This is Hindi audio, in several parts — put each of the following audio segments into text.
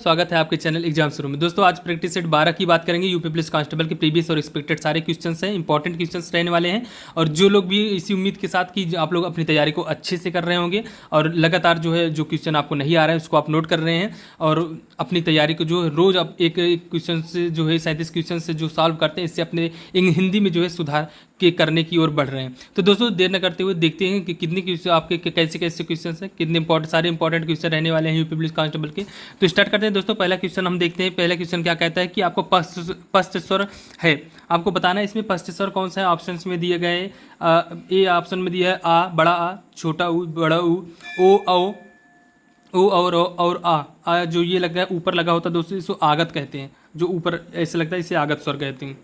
स्वागत है आपके चैनल एग्जाम शुरू में। दोस्तों आज प्रैक्टिस सेट 12 की बात करेंगे। यूपी पुलिस कांस्टेबल के प्रीवियस और एक्सपेक्टेड सारे क्वेश्चंस हैं, इंपॉर्टेंट क्वेश्चंस रहने वाले हैं। और जो लोग भी इसी उम्मीद के साथ कि आप लोग अपनी तैयारी को अच्छे से कर रहे होंगे और लगातार जो है जो क्वेश्चन आपको नहीं आ रहा है उसको आप नोट कर रहे हैं और अपनी तैयारी को जो है रोज़ आप एक क्वेश्चन से जो है 37 क्वेश्चन से जो सॉल्व करते हैं, इससे अपने हिंदी में जो है सुधार के करने की ओर बढ़ रहे हैं। तो दोस्तों देर न करते हुए देखते हैं कि कितने क्वेश्चन आपके कैसे कैसे क्वेश्चन हैं, कितने सारे इंपॉर्टेंट क्वेश्चन रहने वाले हैं यूपी पुलिस कांस्टेबल के। तो स्टार्ट करते हैं दोस्तों। पहला क्वेश्चन हम देखते हैं। पहला क्वेश्चन क्या कहता है कि आपको पस्त स्वर है, आपको बताना है इसमें पस्त स्वर कौन सा है। ऑप्शन में दिए गए ए ऑप्शन में दिया है आ, बड़ा आ, छोटा ऊ, बड़ा ऊ, ओ और आ जो ये लगा है ऊपर लगा होता है दोस्तों, इसको आगत कहते हैं। जो ऊपर ऐसे लगता है इसे आगत स्वर कहते हैं।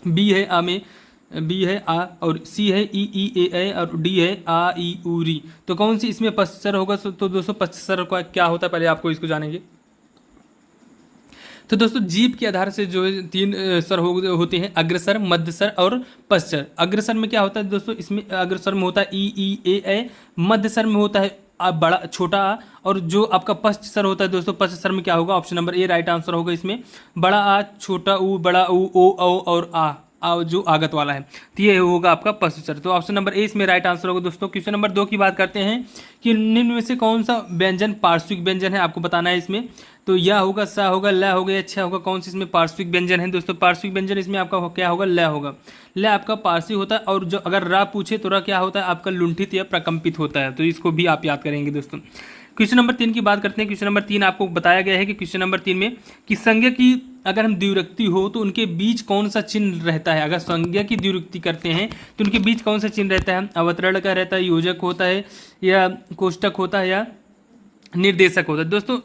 बी है आ में, बी है आ, और सी है ई ए और डी है आ ई ऊ री। तो कौन सी इसमें पस्त स्वर होगा। तो दोस्तों पस्त स्वर का क्या होता है पहले आपको इसको जानेंगे। तो दोस्तों जीभ के आधार से जो है 3 स्वर होते हैं, अग्रस्वर, मध्य स्वर और पश्च स्वर। अग्रस्वर में क्या होता है दोस्तों, इसमें अग्रस्वर में होता है ई ए, मध्य स्वर में होता है बड़ा छोटा आ, और जो आपका पश्च स्वर होता है दोस्तों, पश्च स्वर में क्या होगा, option number A right answer होगा इसमें। बड़ा आ, छोटा ऊ, बड़ा ऊ, ओ और आ जो आगत वाला है, तो ये होगा आपका पश्च स्वर। तो ऑप्शन नंबर ए इसमें राइट आंसर होगा दोस्तों। क्वेश्चन नंबर 2 की बात करते हैं कि निम्न में से कौन सा व्यंजन पार्श्विक व्यंजन है, आपको बताना है इसमें। तो या होगा, सा होगा, ल होगा, अच्छा होगा, कौन सी इसमें पार्श्विक व्यंजन है दोस्तों। पार्श्विक व्यंजन इसमें आपका क्या होगा, ल होगा। ल आपका पार्श्विक होता है, और जो अगर रा पूछे तो रा क्या होता है आपका लुंठित या प्रकंपित होता है। तो इसको भी आप याद करेंगे दोस्तों। क्वेश्चन नंबर 3 की बात करते हैं। क्वेश्चन नंबर 3 आपको बताया गया है कि क्वेश्चन नंबर 3 में कि संज्ञा की अगर हम द्विरुक्ति हो तो उनके बीच कौन सा चिन्ह रहता है। अगर संज्ञा की द्विरुक्ति करते हैं तो उनके बीच कौन सा चिन्ह रहता है। अवतरण का रहता है, योजक होता है, या कोष्टक होता है, या निर्देशक होता है। दोस्तों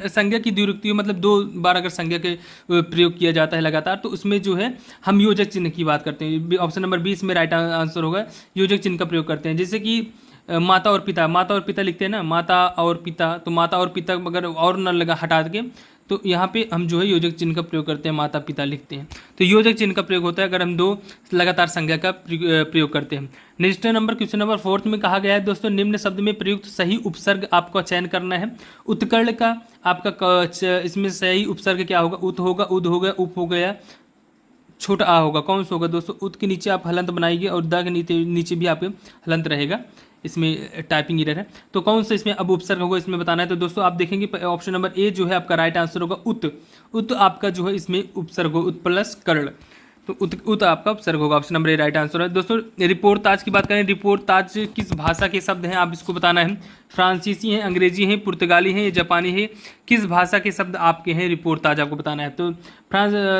संज्ञा की द्विरुक्ति मतलब 2 बार अगर संज्ञा के प्रयोग किया जाता है लगातार, तो उसमें जो है हम योजक चिन्ह की बात करते हैं। ऑप्शन नंबर 20 में राइट आंसर होगा, योजक चिन्ह का प्रयोग करते हैं। जैसे कि माता और पिता लिखते हैं ना, माता और पिता। तो माता और पिता अगर और न लगा हटा के, तो यहाँ पे हम जो है योजक चिन्ह का प्रयोग करते हैं, माता पिता लिखते हैं। तो योजक चिन्ह का प्रयोग होता है अगर हम 2 लगातार संज्ञा का प्रयोग करते हैं। नेक्स्ट नंबर क्वेश्चन नंबर 4 में कहा गया है दोस्तों, निम्न शब्द में प्रयुक्त सही उपसर्ग आपको चयन करना है। उत्कर्ण का आपका इसमें सही उपसर्ग क्या होगा, उत होगा, उद हो गया, उप हो गया, छोटा आ होगा। कौन सा होगा दोस्तों, उत के नीचे आप हलंत बनाइए और दा के नीचे भी आपके हलंत रहेगा। इसमें टाइपिंग एरर है, तो कौन सा इसमें अब उपसर्ग होगा इसमें बताना है। तो दोस्तों आप देखेंगे ऑप्शन नंबर ए जो है आपका राइट आंसर होगा, उत आपका जो है इसमें उपसर्ग हो, उत प्लस कर्ण। तो उत आपका उपसर्ग होगा, option number A right answer है दोस्तों। रिपोर्ट ताज की बात करें, रिपोर्ट ताज किस भाषा के शब्द हैं आप इसको बताना है। फ्रांसीसी हैं, अंग्रेजी हैं, पुर्तगाली हैं, जापानी है, किस भाषा के शब्द आपके हैं रिपोर्ट ताज आपको बताना है। तो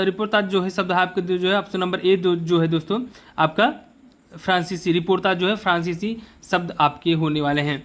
रिपोर्ट ताज जो है शब्द आपके जो है ऑप्शन नंबर ए जो है दोस्तों आपका फ्रांसीसी। रिपोर्ट ताज जो है फ्रांसीसी शब्द आपके होने वाले हैं।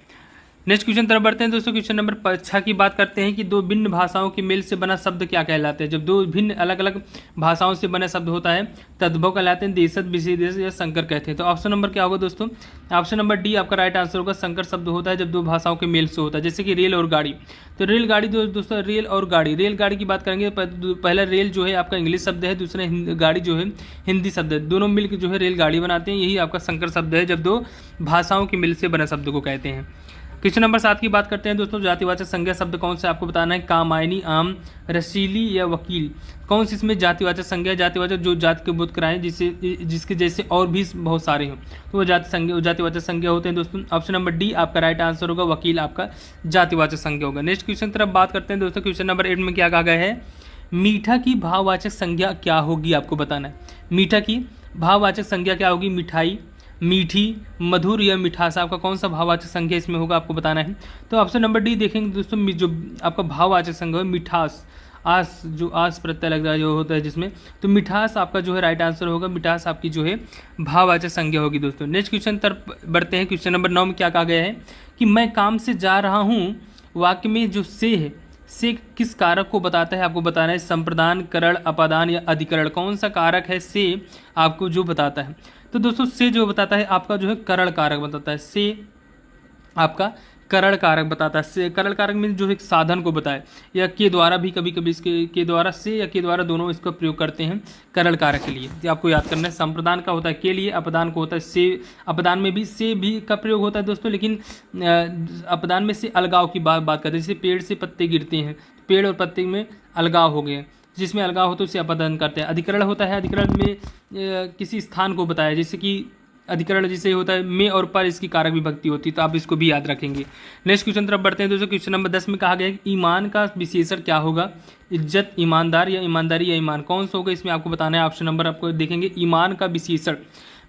नेक्स्ट क्वेश्चन तरफ बढ़ते हैं दोस्तों। क्वेश्चन नंबर 6 की बात करते हैं कि 2 भिन्न भाषाओं के मेल से बना शब्द क्या कहलाते हैं। जब 2 भिन्न अलग अलग भाषाओं से बना शब्द होता है तद्भव कहलाते हैं, देशज, विशेष या संकर कहते हैं। तो ऑप्शन नंबर क्या होगा दोस्तों, ऑप्शन नंबर डी आपका राइट आंसर होगा। संकर शब्द होता है जब 2 भाषाओं के मेल से होता है, जैसे कि रेल और गाड़ी। तो रेलगाड़ी दोस्तों, रेल और गाड़ी, रेलगाड़ी की बात करेंगे, पहला रेल जो है आपका इंग्लिश शब्द है, दूसरा गाड़ी जो है हिंदी शब्द है, दोनों मिलकर जो है रेलगाड़ी बनाते हैं। यही आपका संकर शब्द है जब 2 भाषाओं के मेल से बना शब्द को कहते हैं। क्वेश्चन नंबर 7 की बात करते हैं दोस्तों। जातिवाचक संज्ञा शब्द कौन से आपको बताना है। कामायनी, आम, रसीली या वकील। कौन सी इसमें जातिवाचक संज्ञा, जातिवाचक जो जाति के बोध कराएं जिसके जैसे और भी बहुत सारे हों, तो वो जातिवाचक संज्ञा होते हैं दोस्तों। ऑप्शन नंबर डी आपका राइट आंसर होगा, वकील आपका जातिवाचक संज्ञा होगा। नेक्स्ट क्वेश्चन तरफ बात करते हैं दोस्तों। क्वेश्चन नंबर 8 में क्या कहा गया है, मीठा की भाववाचक संज्ञा क्या होगी आपको बताना है। मीठा की भाववाचक संज्ञा क्या होगी, मिठाई, मीठी, मधुर या मिठास। आपका कौन सा भाववाचक संज्ञा इसमें होगा आपको बताना है। तो ऑप्शन नंबर डी देखेंगे दोस्तों, जो आपका भाववाचक संज्ञा है मिठास, आस जो आस प्रत्यय लग रहा है जो होता है जिसमें, तो मिठास आपका जो है राइट आंसर होगा। मिठास आपकी जो है भाववाचक संज्ञा होगी दोस्तों। नेक्स्ट क्वेश्चन तरफ बढ़ते हैं। क्वेश्चन नंबर 9 में क्या कहा गया है कि मैं काम से जा रहा हूँ, वाक्य में जो से है, से किस कारक को बताता है आपको बताना है। संप्रदान, करण, अपादान या अधिकरण। कौन सा कारक है से आपको जो बताता है। तो दोस्तों से जो बताता है आपका जो है करण कारक बताता है। से आपका करण कारक बताता है। से करण कारक में जो एक साधन को बताए, या के द्वारा भी कभी कभी इसके के द्वारा से या के द्वारा दोनों इसका प्रयोग करते हैं करण कारक के लिए। तो आपको याद करना है, संप्रदान का होता है के लिए, अपदान को होता है से। अपदान में भी से भी का प्रयोग होता है दोस्तों, लेकिन अपदान में से अलगाव की बात करते हैं। जैसे पेड़ से पत्ते गिरते हैं, पेड़ और पत्ते में अलगाव हो गए, जिसमें अलगाव हो तो उसे अपदान करते हैं। अधिकरण होता है, अधिकरण में किसी स्थान को बताया, जैसे कि अधिकरण जिसे होता है में और पर इसकी कारक विभक्ति होती है, तो आप इसको भी याद रखेंगे। नेक्स्ट क्वेश्चन तरफ बढ़ते हैं दोस्तों। क्वेश्चन नंबर 10 में कहा गया है कि ईमान का विशेषण क्या होगा? इज्जत, ईमानदार या ईमानदारी या ईमान, कौन सा होगा? इसमें आपको बताना है। ऑप्शन नंबर आपको देखेंगे, ईमान का विशेषण,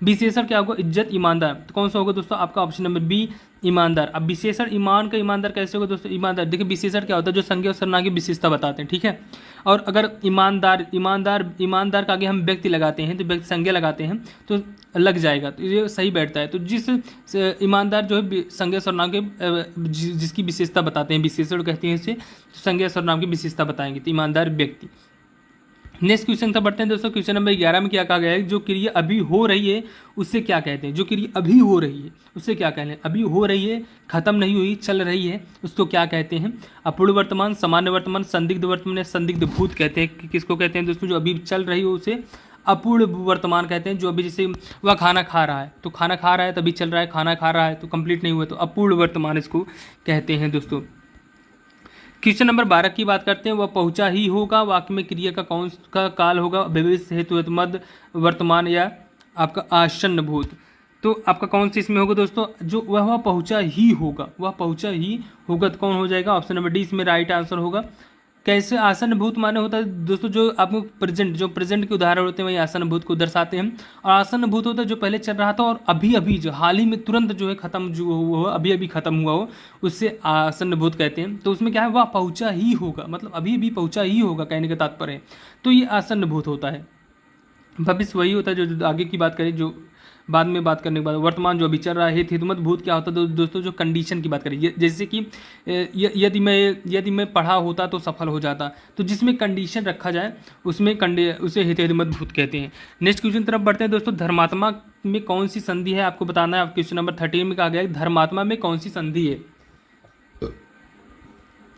विशेषण क्या होगा? इज्जत, ईमानदार, तो कौन सा होगा दोस्तों? आपका ऑप्शन नंबर बी, ईमानदार। अब विशेषण ईमान का ईमानदार कैसे होगा दोस्तों? ईमानदार, देखिए विशेषण क्या होता है? जो संज्ञा और सर्वनाम की विशेषता बताते हैं, ठीक है। और अगर ईमानदार ईमानदार का आगे हम व्यक्ति लगाते हैं, तो व्यक्ति संज्ञा लगाते हैं तो लग जाएगा, तो ये सही बैठता है। तो जिस ईमानदार जो है संज्ञा सर्वनाम के जिसकी विशेषता बताते हैं, विशेषण कहते हैं इसे, संज्ञा सर्वनाम की विशेषता बताएंगे, तो ईमानदार व्यक्ति। नेक्स्ट क्वेश्चन तक बढ़ते हैं दोस्तों। क्वेश्चन नंबर 11 में क्या कहा गया है? जो क्रिया अभी हो रही है उससे क्या कहते हैं? जो क्रिया अभी हो रही है उससे क्या कहते हैं? अभी हो रही है, खत्म नहीं हुई, चल रही है, उसको क्या कहते हैं? अपूर्ण वर्तमान, सामान्य वर्तमान, संदिग्ध वर्तमान या संदिग्ध भूत कहते हैं। किसको कहते हैं दोस्तों? जो अभी चल रही हो उसे अपूर्ण वर्तमान कहते हैं। जो अभी जैसे वह खाना खा रहा है, तो खाना खा रहा है तभी चल रहा है, खाना खा रहा है तो कंप्लीट नहीं हुआ, तो अपूर्ण वर्तमान इसको कहते हैं दोस्तों। क्वेश्चन नंबर 12 की बात करते हैं। वह पहुंचा ही होगा, वाक्य में क्रिया का कौन का काल होगा? भविष्य, हेतु, मध्य, वर्तमान या आपका आसन्न भूत। तो आपका कौन सा इसमें होगा दोस्तों? जो वह पहुंचा ही होगा, वह पहुंचा ही होगा, तो कौन हो जाएगा? ऑप्शन नंबर डी इसमें राइट आंसर होगा। कैसे? आसन्न भूत माने होता है दोस्तों जो आपको प्रेजेंट, जो प्रेजेंट के उदाहरण होते हैं वही आसन्न भूत को दर्शाते हैं। और आसन्न भूत होता है जो पहले चल रहा था और अभी अभी जो हाल ही में तुरंत जो है खत्म जो हुआ हो, अभी अभी खत्म हुआ हो, उससे आसन्न भूत कहते हैं। तो उसमें क्या है? वह पहुंचा ही होगा, मतलब अभी भी पहुंचा ही होगा कहने का तात्पर्य है, तो ये आसन्न भूत होता है। भविष्य वही होता है जो आगे की बात करें, जो बाद में बात करने के बाद। वर्तमान जो अभी चल रहा है। हितमत भूत क्या होता है दोस्तों? जो कंडीशन की बात करें, जैसे कि यदि मैं पढ़ा होता तो सफल हो जाता, तो जिसमें कंडीशन रखा जाए उसमें उसे हितमत भूत कहते हैं। नेक्स्ट क्वेश्चन तरफ बढ़ते हैं दोस्तों। धर्मात्मा में कौन सी संधि है आपको बताना है। क्वेश्चन नंबर 13 में कहा गया है धर्मात्मा में कौन सी संधि है?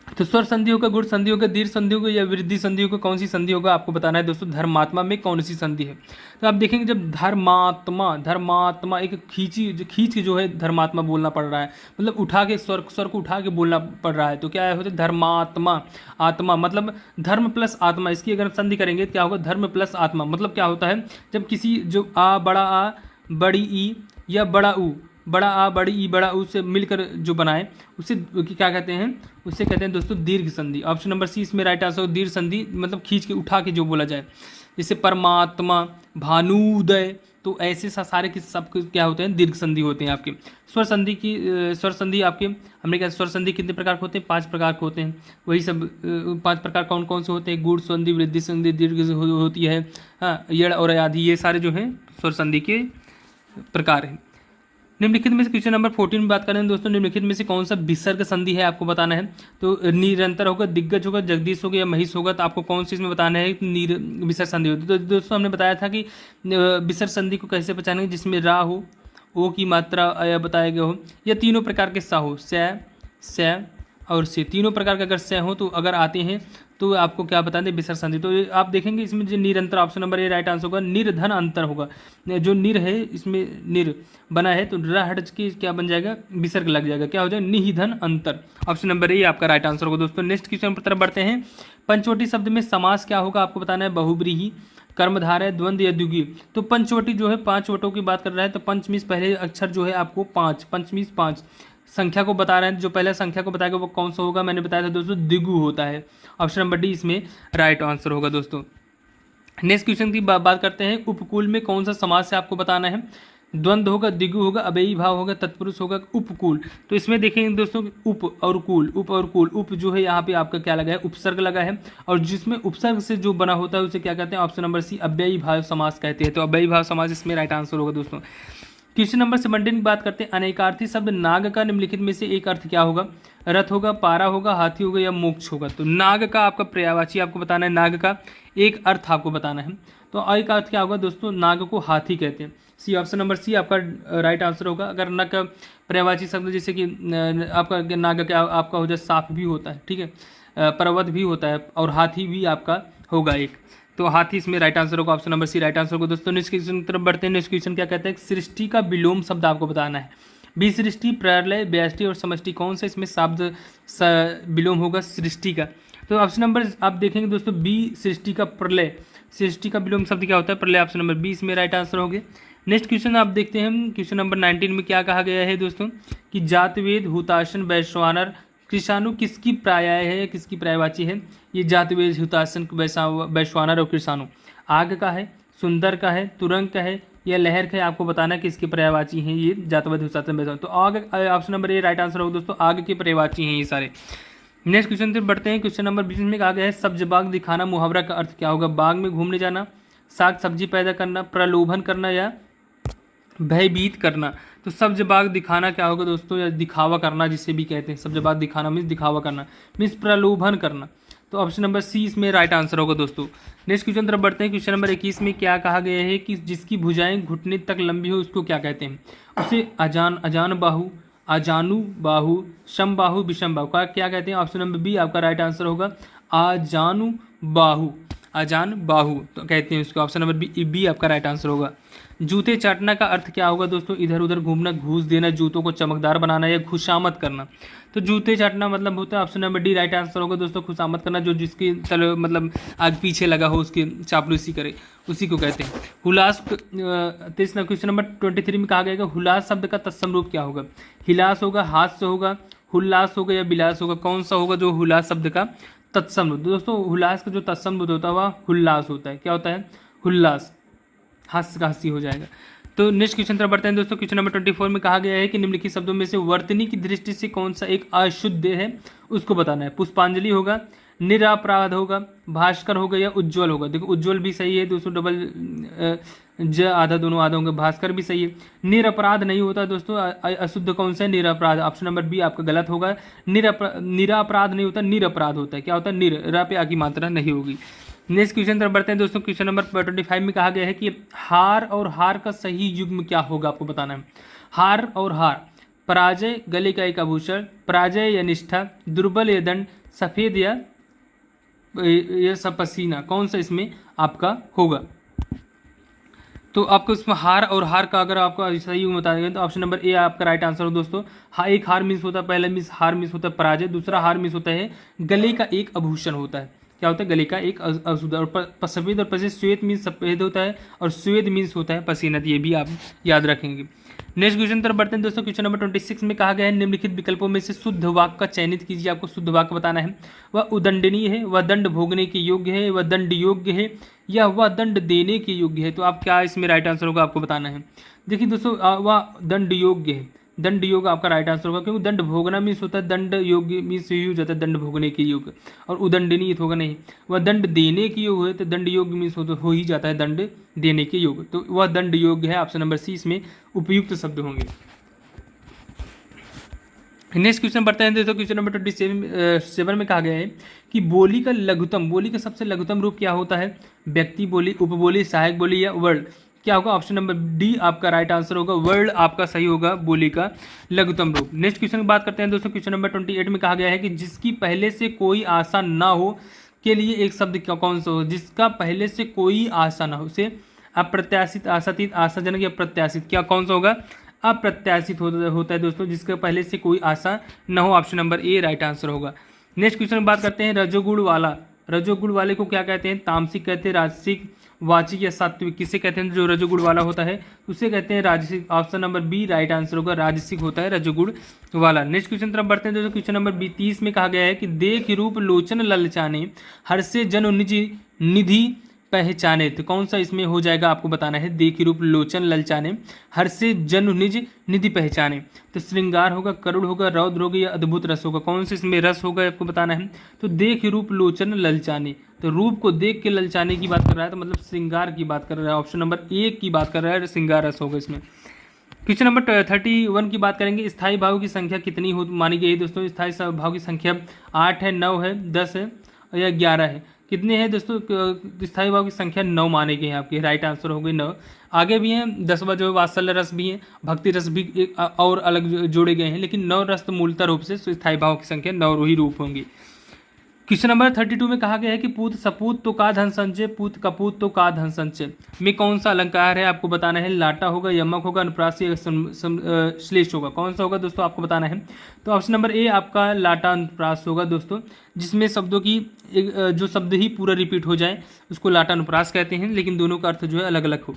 तो स्वर संधि होगा, गुण संधि होगा, दीर्घ संधि होगा या वृद्धि संधि होगा, कौन सी संधि होगा आपको बताना है दोस्तों। धर्मात्मा में कौन सी संधि है? तो आप देखेंगे जब धर्मात्मा एक खींच के जो है धर्मात्मा बोलना पड़ रहा है, मतलब उठा के स्वर को उठा के बोलना पड़ रहा है, तो क्या होता है? धर्मात्मा। आत्मा मतलब धर्म प्लस आत्मा, इसकी अगर संधि करेंगे तो क्या होगा? धर्म प्लस आत्मा। मतलब क्या होता है? जब किसी जो आ, बड़ा आ, बड़ी ई या बड़ा ऊ, बड़ा आ, बड़ी ई, बड़ा ऊ से मिलकर जो बनाए उसे क्या कहते हैं? उससे कहते हैं दोस्तों दीर्घ संधि। ऑप्शन नंबर सी इसमें राइट आंसर। दीर्घ संधि मतलब खींच के उठा के जो बोला जाए, जैसे परमात्मा, भानुदय, तो ऐसे सारे के सब क्या होते हैं? दीर्घ संधि होते हैं आपके। स्वर संधि आपके हमने कहा स्वर संधि कितने प्रकार के होते हैं? 5 प्रकार के होते हैं। वही सब 5 प्रकार कौन कौन से होते हैं? गुण संधि, वृद्धि संधि, दीर्घ होती है, हाँ, यड़ और आदि, ये सारे जो हैं स्वर संधि के प्रकार हैं। निम्नलिखित में से क्वेश्चन नंबर 14 में बात करें दोस्तों। निम्नलिखित में से कौन सा विसर्ग संधि है आपको बताना है। तो निरंतर होगा, दिग्गज होगा, जगदीश होगा या महिष होगा, तो आपको कौन सी इसमें बताना है? विसर्ग संधि होती है। तो दोस्तों हमने बताया था कि विसर्ग संधि को कैसे पहचानेंगे? जिसमें रा हो, ओ की मात्रा अय बताया गया हो, या तीनों प्रकार के सा हो, स और से, तीनों प्रकार के अगर से हो तो अगर आते हैं तो आपको क्या बता दें? विसर्ग संधि। तो आप देखेंगे इसमें जो निरंतर, option number A right answer होगा। निर्धन अंतर होगा, जो निर है इसमें निर बना है तो रा हट के क्या बन जाएगा? विसर्ग लग जाएगा, क्या हो जाएगा? निहिधन अंतर। ऑप्शन नंबर ए आपका राइट आंसर होगा दोस्तों। नेक्स्ट क्वेश्चन पर तरफ बढ़ते हैं। पंचवटी शब्द में समास क्या होगा आपको बताना है। बहुब्रीहि, कर्मधारय, द्वंद्व या द्विगुणी। तो पंचवटी जो है 5 वटों की बात कर रहा है, तो पंचमीस पहले अक्षर जो है आपको 5, पंचमीस 5 संख्या को बता रहे हैं। जो पहले संख्या को बताएगा वो कौन सा होगा? मैंने बताया था दोस्तों द्विगु होता है। ऑप्शन नंबर डी इसमें राइट आंसर होगा दोस्तों। नेक्स्ट क्वेश्चन की बात करते हैं। उपकूल में कौन सा समास है आपको बताना है। द्वंद्व होगा, द्विगु होगा, अव्ययी भाव होगा, तत्पुरुष होगा, उपकूल। तो इसमें देखेंगे दोस्तों उप और कूल, उप और कूल। उप जो है यहाँ पे आपका क्या लगा है? उपसर्ग लगा है, और जिसमें उपसर्ग से जो बना होता है उसे क्या कहते हैं? ऑप्शन नंबर सी अव्ययी भाव समास कहते हैं। तो अव्ययी भाव समास इसमें राइट आंसर होगा दोस्तों। क्वेश्चन नंबर 17 की बात करते हैं। अनेकार्थी शब्द नाग का निम्नलिखित में से एक अर्थ क्या होगा? रथ होगा, पारा होगा, हाथी होगा या मोक्ष होगा। तो नाग का आपका पर्यायवाची आपको बताना है। नाग का एक अर्थ आपको बताना है। तो एक अर्थ क्या होगा दोस्तों? नाग को हाथी कहते हैं। सी, ऑप्शन नंबर सी आपका राइट आंसर होगा। अगर न का पर्यायवाची शब्द जैसे कि आपका नाग क्या आपका हो जाए साफ भी होता है, ठीक है, पर्वत भी होता है, और हाथी भी आपका होगा एक, तो हाथी इसमें राइट आंसर होगा, option number C right answer होगा। दोस्तों नेक्स्ट क्वेश्चन की तरफ बढ़ते हैं। नेक्स्ट क्वेश्चन क्या कहते हैं, सृष्टि का विलोम शब्द आपको बताना है। विसृष्टि, प्रलय, व्यष्टि और समष्टि, कौन सा इसमें शब्द विलोम होगा सृष्टि का। तो ऑप्शन नंबर आप देखेंगे दोस्तों बी सृष्टि का प्रलय, सृष्टि का विलोम शब्द क्या होता है, प्रलय, ऑप्शन नंबर बी इसमें राइट आंसर होंगे। नेक्स्ट क्वेश्चन आप देखते हैं, क्वेश्चन नंबर 19 में क्या कहा गया है दोस्तों कि जातवेद, हुताशन, वैश्वानर, कृषाणु किसकी पर्याय है, किसकी पर्यायवाची है। ये जातवेद, हुताशन, वैश्वानर और कृषाणु आग का है, सुंदर का है, तुरंग का है या लहर का है, आपको बताना है किसकी पर्यायवाची हैं ये जातवेद, हुताशन, वैश्वानर। तो आग, option number A right answer होगा दोस्तों, आग की पर्यायवाची हैं ये सारे। नेक्स्ट क्वेश्चन से बढ़ते हैं। क्वेश्चन नंबर 20 में कहा गया है सब्ज बाग दिखाना मुहावरा का अर्थ क्या होगा। बाग में घूमने जाना, साग सब्जी पैदा करना, प्रलोभन करना या भयभीत करना। तो सब्ज बाग दिखाना क्या होगा दोस्तों, या दिखावा करना जिसे भी कहते हैं। सब्ज बाग दिखाना मीन्स दिखावा करना, मीन्स प्रलोभन करना। तो ऑप्शन नंबर सी इसमें राइट आंसर होगा दोस्तों। नेक्स्ट क्वेश्चन तरफ बढ़ते हैं। क्वेश्चन नंबर 21 में क्या कहा गया है कि जिसकी भुजाएं घुटने तक लंबी हो उसको क्या कहते हैं। उसे अजान बाहु, अजानु बाहु, शम बाहु, विषम बाहु का क्या कहते हैं। ऑप्शन नंबर बी आपका राइट आंसर होगा, अजानु बाहु, अजान बाहु तो कहते हैं उसको। ऑप्शन नंबर बी आपका राइट आंसर होगा। जूते चाटना का अर्थ क्या होगा दोस्तों, इधर उधर घूमना, घूस देना, जूतों को चमकदार बनाना या खुशामद करना। तो जूते चाटना मतलब होता है option number D right answer होगा दोस्तों, खुशामद करना, जो जिसकी तल मतलब आग पीछे लगा हो उसकी चापलूसी करे उसी को कहते हैं। हुलास, क्वेश्चन नंबर 23 में कहा गया है हुलास शब्द का तत्सम रूप क्या होगा। हिलास होगा, हास्य होगा, हुल्लास होगा या बिलास होगा, कौन सा होगा जो हुलास शब्द का तत्सम रूप। दोस्तों हुलास का जो तत्सम रूप होता है वह हुल्लास होता है। क्या होता है, हुल्लास, हास्य का हंसी हो जाएगा। तो नेक्स्ट क्वेश्चन तरफ बढ़ते हैं दोस्तों। क्वेश्चन नंबर 24 में कहा गया है कि निम्नलिखित शब्दों में से वर्तनी की दृष्टि से कौन सा एक अशुद्ध है उसको बताना है। पुष्पांजलि होगा, निरापराध होगा, भास्कर होगा या उज्ज्वल होगा। देखो उज्ज्वल भी सही है दोस्तों, डबल ज आधा दोनों आधा होंगे, भास्कर भी सही है। निरपराध नहीं होता दोस्तों, अशुद्ध कौन सा है, निरपराध, ऑप्शन नंबर बी आपका गलत होगा। निरापराध नहीं होता, निरपराध होता है। क्या होता है, निर, रा पे आ की मात्रा नहीं होगी। नेक्स्ट क्वेश्चन तरफ बढ़ते हैं दोस्तों। क्वेश्चन नंबर 25 में कहा गया है कि हार और हार का सही युग्म क्या होगा, आपको बताना है। हार और हार, पराजय गले का एक आभूषण, पराजय या निष्ठा, दुर्बल या दंड, सफेद या सब पसीना, कौन सा इसमें आपका होगा। तो आपको इसमें हार और हार का अगर आपको सही युग्म बता देंगे तो ऑप्शन नंबर ए आपका राइट आंसर हो दोस्तों। एक हार मीन्स होता है, पहला मीन्स हार मीन्स होता है पराजय, दूसरा हार मीन्स होता है गले का एक आभूषण होता है। क्या होता है, गले का एक और सफेद और पसीना, श्वेत मीन्स सफेद होता है और श्वेत मीन्स होता है पसीना, ये भी आप याद रखेंगे। नेक्स्ट क्वेश्चन तरफ बढ़ते हैं दोस्तों। क्वेश्चन नंबर 26 में कहा गया है निम्नलिखित विकल्पों में से शुद्ध वाक्य का चयनित कीजिए। आपको शुद्ध वाक्य बताना है। वह उदंडनीय है, वह दंड भोगने के योग्य है, वह दंड योग्य है या वह दंड देने के योग्य है। तो आप क्या इसमें राइट आंसर होगा, आपको बताना है। देखिए दोस्तों वह दंड योग्य है, दंड योग आपका राइट आंसर होगा, क्योंकि दंड भोगना मीन्स होता है दंड योग्य मीन्स यूज होता है दंड भोगने के योग्य, और उदंडनीय होगा नहीं। वह दंड देने के योग्य है तो दंड योग्य मीन्स हो ही जाता है दंड देने के योग्य, तो वह दंड योग्य है। ऑप्शन नंबर सी इसमें उपयुक्त शब्द होंगे। नेक्स्ट क्वेश्चन बढ़ते हैं दोस्तों। क्वेश्चन नंबर 27 में कहा गया है कि बोली का लघुतम, बोली का सबसे लघुतम रूप क्या होता है। व्यक्ति बोली, उपबोली, सहायक बोली या वर्ड, क्या होगा। ऑप्शन नंबर डी आपका राइट आंसर होगा, वर्ड आपका सही होगा बोली का लघुतम रूप। नेक्स्ट क्वेश्चन की बात करते हैं दोस्तों। क्वेश्चन नंबर 28 में कहा गया है कि जिसकी पहले से कोई आशा ना हो के लिए एक शब्द कौन सा हो। जिसका पहले से कोई आशा ना हो, उसे अप्रत्याशित, आशातीत, आशाजनक या प्रत्याशित, क्या कौन सा होगा, अप्रत्याशित होता है दोस्तों, जिसके पहले से कोई आशा न हो। Option number A right answer होगा। नेक्स्ट क्वेश्चन बात करते हैं रजोगुण वाला, रजोगुण वाले को क्या कहते हैं, तामसिक कहते हैं, राजसिक, वाचिक या सात्विक, किसे कहते हैं जो रजोगुण वाला होता है उसे कहते हैं राजसिक। Option number B right answer होगा, राजसिक होता है रजोगुण वाला। नेक्स्ट क्वेश्चन तरफ बढ़ते हैं दोस्तों। क्वेश्चन नंबर 30 में कहा गया है कि देख रूप लोचन ललचाने, हर से जन निज निधि पहचाने, तो कौन सा इसमें हो जाएगा, आपको बताना है। देख रूप लोचन ललचाने, हर से जन निज निधि पहचाने, तो श्रृंगार होगा, करुण होगा, रौद्र होगा या अद्भुत रस होगा, कौन सा इसमें रस होगा आपको बताना है। तो देख रूप लोचन ललचाने, तो रूप को देख के ललचाने की बात कर रहा है, तो मतलब श्रृंगार की बात कर रहा है। ऑप्शन नंबर ए की बात कर रहा है, श्रृंगार रस होगा इसमें। क्वेश्चन नंबर 31 की बात करेंगे। स्थायी भाव की संख्या कितनी मानी गई है दोस्तों। स्थायी भाव की संख्या 8 है, 9 है, 10 है या 11 है। कितने हैं दोस्तों? स्थायी भाव की संख्या 9 माने गए हैं आपके, राइट आंसर हो गए 9। आगे भी हैं 10वां जो है वात्सल्य रस भी है, भक्ति रस भी एक और अलग जोड़े गए हैं, लेकिन 9 रस तो मूलतः रूप से स्थायी भाव की संख्या 9 ही रूप होंगी। क्वेश्चन नंबर 32 में कहा गया है कि पूत सपूत तो का धन संचय, पूत कपूत तो का धन संचय में कौन सा अलंकार है आपको बताना है। लाटा होगा, यमक होगा, अनुप्रास या श्लेष होगा, कौन सा होगा दोस्तों आपको बताना है। तो ऑप्शन नंबर ए आपका लाटा अनुप्रास होगा दोस्तों, जिसमें शब्दों की जो शब्द ही पूरा रिपीट हो जाए उसको लाटा अनुप्रास कहते हैं, लेकिन दोनों का अर्थ जो है अलग अलग हो,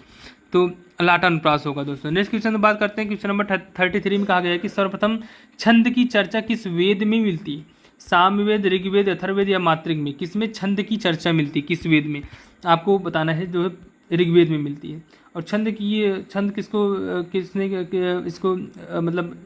तो लाटा अनुप्रास होगा दोस्तों। नेक्स्ट क्वेश्चन में बात करते हैं। क्वेश्चन नंबर 33 में कहा गया है कि सर्वप्रथम छंद की चर्चा किस वेद में मिलती है। सामवेद, ऋग्वेद, अथर्ववेद या मात्रिक में किसमें छंद की चर्चा मिलती है, किस वेद में आपको बताना है। जो है ऋग्वेद में मिलती है। और छंद की ये छंद किसको किसने इसको मतलब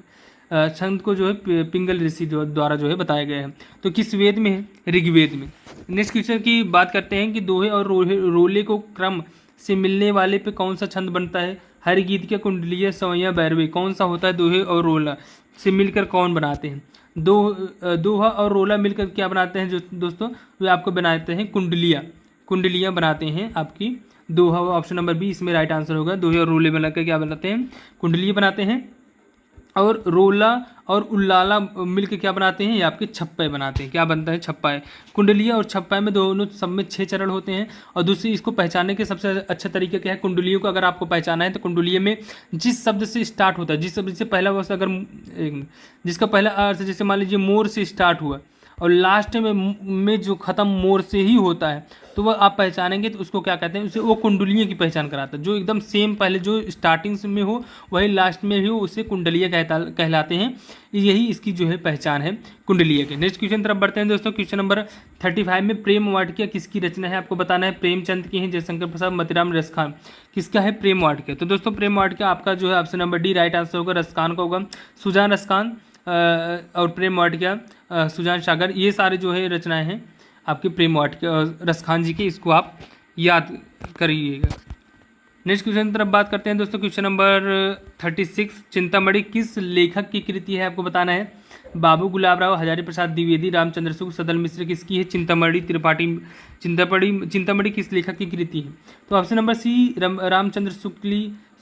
छंद को जो है पिंगल ऋषि द्वारा जो है बताया गया है, तो किस वेद में है, ऋग्वेद में। नेक्स्ट क्वेश्चन की बात करते हैं कि दोहे और रोले को क्रम से मिलने वाले पे कौन सा छंद बनता है। हरिगीत के कुंडलीय, सवैया, भैरवी, कौन सा होता है दोहे और रोला से मिलकर कौन बनाते हैं। दोहा और रोला मिलकर क्या बनाते हैं जो दोस्तों, वे आपको बनाते हैं कुंडलियाँ बनाते हैं आपकी। दोहा ऑप्शन नंबर बी इसमें राइट आंसर होगा। दोहे और रोले मिलकर क्या बनाते हैं, कुंडलियाँ बनाते हैं। और रोला और उल्लाला मिलकर क्या बनाते हैं, ये आपके छप्पे बनाते हैं। क्या बनता है, छप्पा है। कुंडलियाँ और छप्पा में दोनों सब में 6 चरण होते हैं। और दूसरी इसको पहचानने के सबसे अच्छा तरीका क्या है, कुंडलियों को अगर आपको पहचाना है तो कुंडलियों में जिस शब्द से स्टार्ट होता है, जिस शब्द से पहला वर्ष अगर जिसका पहला अर्थ जैसे मान लीजिए मोर से स्टार्ट हुआ और लास्ट में जो ख़त्म मोर से ही होता है, तो वह आप पहचानेंगे तो उसको क्या कहते हैं, उसे वो कुंडलियों की पहचान कराता है। जो एकदम सेम पहले जो स्टार्टिंग में हो वही लास्ट में भी हो, उसे कुंडलिया कहलाते हैं। यही इसकी जो है पहचान है कुंडलिया के। नेक्स्ट क्वेश्चन तरफ बढ़ते हैं दोस्तों। क्वेश्चन नंबर 35 में प्रेम वाटिका किसकी रचना है आपको बताना है। प्रेमचंद की है, जयशंकर प्रसाद, मतीराम, रसखान, किसका है प्रेम वाटिका। तो दोस्तों प्रेम वाटिका आपका जो है option number D right answer होगा, रसखान का होगा। सुजान रसखान और प्रेम वाटिका सुजान सागर, ये सारे जो है रचनाएं हैं आपके प्रेम वाटिका रसखान जी के, इसको आप याद करिएगा। नेक्स्ट क्वेश्चन तरफ बात करते हैं दोस्तों। क्वेश्चन नंबर 36 चिंतामणि किस लेखक की कृति है आपको बताना है। बाबू गुलाब राव, हजारी प्रसाद द्विवेदी, रामचंद्र शुक्ल, सदल मिश्र, किसकी है। चिंतामणि त्रिपाठी चिंतामणि किस लेखक की कृति है। तो ऑप्शन नंबर सी रामचंद्र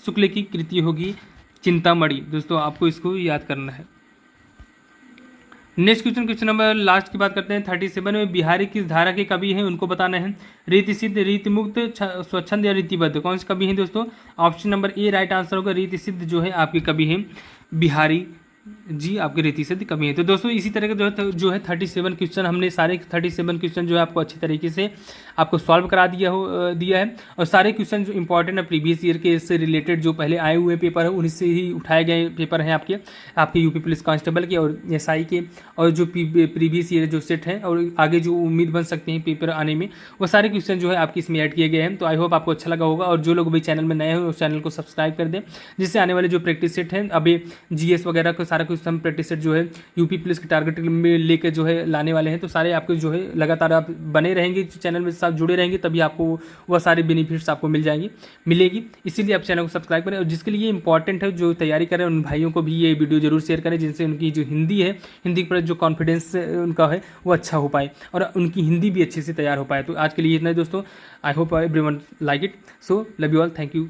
शुक्ल की कृति होगी चिंतामणि। दोस्तों आपको इसको याद करना है। नेक्स्ट क्वेश्चन नंबर लास्ट की बात करते हैं 37 में बिहारी किस धारा के कवि हैं उनको बताना है। रीति सिद्ध, रीति मुक्त, स्वच्छंद या रीतिबद्ध, कौन से कवि हैं दोस्तों। Option number A right answer होगा, रीति सिद्ध जो है आपके कवि हैं बिहारी जी, आपके रीति सिद्ध कवि हैं। तो दोस्तों इसी तरह का जो है 37 क्वेश्चन हमने सारे 37 क्वेश्चन जो है आपको अच्छी तरीके से आपको सॉल्व करा दिया है। और सारे क्वेश्चन जो इंपॉर्टेंट है प्रीवियस ईयर के इससे रिलेटेड जो पहले आए हुए पेपर है उन्हीं से ही उठाए गए पेपर हैं आपके यूपी पुलिस कांस्टेबल के और एसआई के, और जो प्रीवियस ईयर जो सेट है और आगे जो उम्मीद बन सकते हैं पेपर आने में, वो सारे क्वेश्चन जो है आपकी इसमें ऐड किए गए हैं। तो आई होप आपको अच्छा लगा होगा। और जो लोग भी चैनल में नए हैं उस चैनल को सब्सक्राइब कर दें, जिससे आने वाले जो प्रैक्टिस सेट हैं अभी जीएस वगैरह को सारा कुछ हम प्रैक्टिस सेट जो है यूपी पुलिस के टारगेट में लेकर जो है लाने वाले हैं। तो सारे आपके जो है लगातार आप बने रहेंगे चैनल में साथ जुड़े रहेंगे, तभी आपको वह सारे बेनिफिट्स आपको मिलेगी। इसीलिए आप चैनल को सब्सक्राइब करें। और जिसके लिए इंपॉर्टेंट है जो तैयारी करें उन भाइयों को भी ये वीडियो जरूर शेयर करें, जिनसे उनकी जो हिंदी पर जो कॉन्फिडेंस उनका है वो अच्छा हो पाए और उनकी हिंदी भी अच्छे से तैयार हो पाए। तो आज के लिए इतना ही दोस्तों। I hope everyone like it. So love you all, thank you.